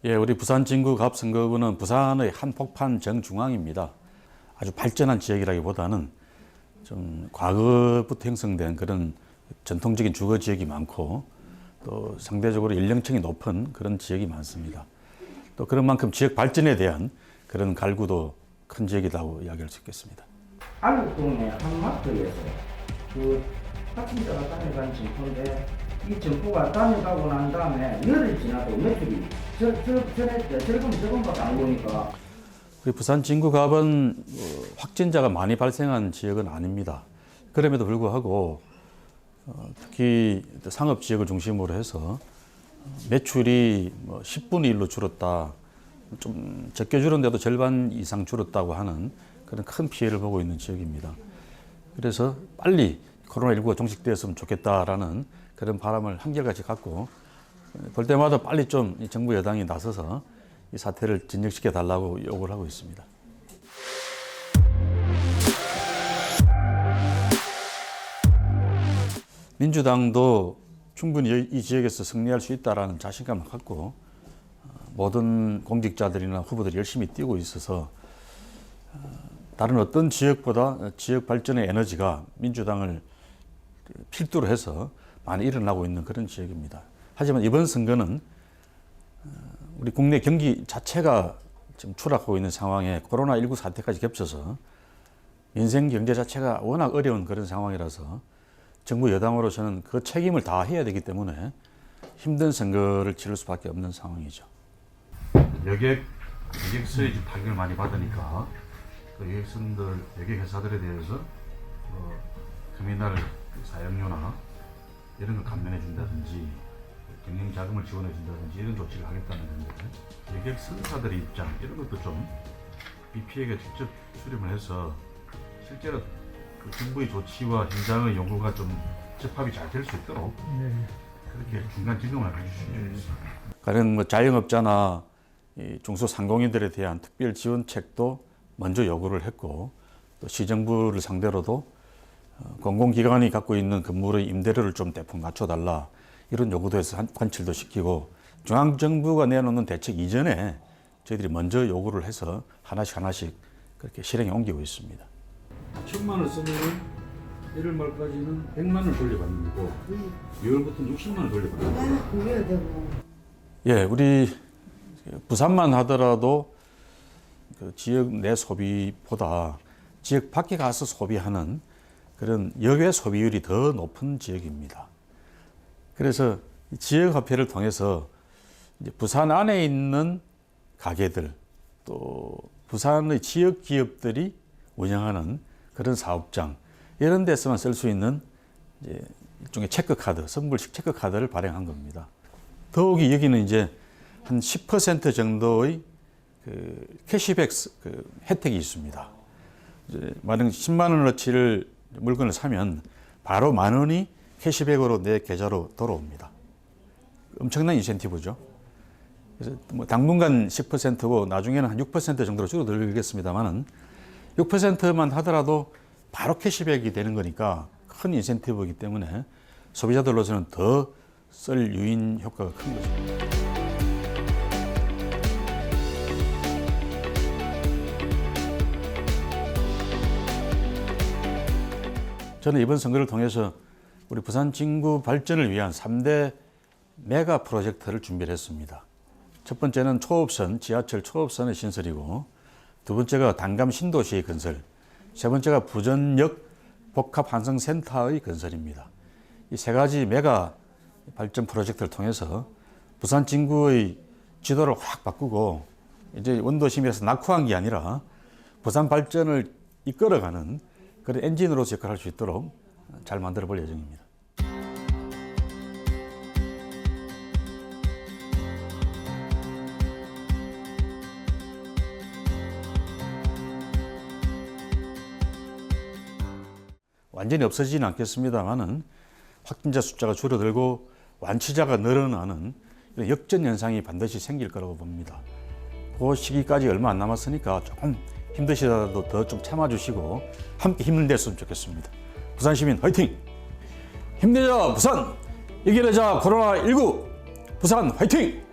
예, 우리 부산 진구 갑선거구는 부산의 한복판 정중앙입니다. 아주 발전한 지역이라기보다는 좀 과거부터 형성된 그런 전통적인 주거 지역이 많고 또 상대적으로 연령층이 높은 그런 지역이 많습니다. 또 그런 만큼 지역 발전에 대한 그런 갈구도 큰 지역이라고 이야기할 수 있겠습니다. 안국동의 한 마트에서 그 확진자가 다녀간 점포인데 이 점포가 다녀가고 난 다음에 열흘 지나도 매출이 전에 저번밖에 안 오니까. 우리 부산 진구갑은 확진자가 많이 발생한 지역은 아닙니다. 그럼에도 불구하고 특히 상업 지역을 중심으로 해서 매출이 10분의 1로 줄었다, 좀 적게 줄었는데도 절반 이상 줄었다고 하는 그런 큰 피해를 보고 있는 지역입니다. 그래서 빨리 코로나19가 종식되었으면 좋겠다라는 그런 바람을 한결같이 갖고 볼 때마다 빨리 좀 정부 여당이 나서서 이 사태를 진정시켜 달라고 요구를 하고 있습니다. 민주당도 충분히 이 지역에서 승리할 수 있다라는 자신감을 갖고 모든 공직자들이나 후보들이 열심히 뛰고 있어서 다른 어떤 지역보다 지역 발전의 에너지가 민주당을 필두로 해서 많이 일어나고 있는 그런 지역입니다. 하지만 이번 선거는 우리 국내 경기 자체가 지금 추락하고 있는 상황에 코로나19 사태까지 겹쳐서 민생 경제 자체가 워낙 어려운 그런 상황이라서 정부 여당으로서는 그 책임을 다 해야 되기 때문에 힘든 선거를 치를 수밖에 없는 상황이죠. 여객서에 지금 타격을 많이 받으니까 그 여객 회사들에 대해서 터미널 사용료나 이런 걸 감면해 준다든지 경영 자금을 지원해 준다든지 이런 조치를 하겠다는 건데, 여객 선사들의 입장 이런 것도 좀 이 피해가 직접 수렴을 해서 실제로 그 정부의 조치와 현장의 연구가 좀 접합이 잘 될 수 있도록 그렇게 중간 점검을 해주시면 좋겠습니다. 가령 자영업자나 중소상공인들에 대한 특별 지원책도 먼저 요구를 했고, 또 시정부를 상대로도 공공기관이 갖고 있는 건물의 임대료를 좀 대폭 낮춰달라 이런 요구도 해서 관철도 시키고, 중앙정부가 내놓는 대책 이전에 저희들이 먼저 요구를 해서 하나씩 그렇게 실행에 옮기고 있습니다. 1,000만 원 쓰면 1월 말까지는 100만 원 돌려받는 거고 6월부터는 60만 원 돌려받는 거고. 그래야 되고. 예, 우리 부산만 하더라도 그 지역 내 소비보다 지역 밖에 가서 소비하는 그런 여외 소비율이 더 높은 지역입니다. 그래서 지역 화폐를 통해서 이제 부산 안에 있는 가게들, 또 부산의 지역 기업들이 운영하는 그런 사업장 이런 데서만 쓸 수 있는 이제 일종의 체크카드, 선불식 체크카드를 발행한 겁니다. 더욱이 여기는 이제 한 10% 정도의 그 캐시백 그 혜택이 있습니다. 이제 만약 10만 원어치를 물건을 사면 바로 10,000원이 캐시백으로 내 계좌로 돌아옵니다. 엄청난 인센티브죠. 그래서 당분간 10%고 나중에는 한 6% 정도로 줄어들겠습니다만은 6%만 하더라도 바로 캐시백이 되는 거니까 큰 인센티브이기 때문에 소비자들로서는 더 쓸 유인 효과가 큰 거죠. 저는 이번 선거를 통해서 우리 부산 진구 발전을 위한 3대 메가 프로젝트를 준비를 했습니다. 첫 번째는 초읍선, 지하철 초읍선의 신설이고, 두 번째가 단감 신도시의 건설, 세 번째가 부전역 복합환승센터의 건설입니다. 이 세 가지 메가 발전 프로젝트를 통해서 부산 진구의 지도를 확 바꾸고 이제 원도심에서 낙후한 게 아니라 부산 발전을 이끌어가는 그런 엔진으로서 역할을 할 수 있도록 잘 만들어 볼 예정입니다. 완전히 없어지지는 않겠습니다만은 확진자 숫자가 줄어들고 완치자가 늘어나는 역전 현상이 반드시 생길 거라고 봅니다. 그 시기까지 얼마 안 남았으니까 조금 힘드시더라도 더 좀 참아주시고 함께 힘을 냈으면 좋겠습니다. 부산 시민 화이팅! 힘내자 부산! 이겨내자 코로나19! 부산 화이팅!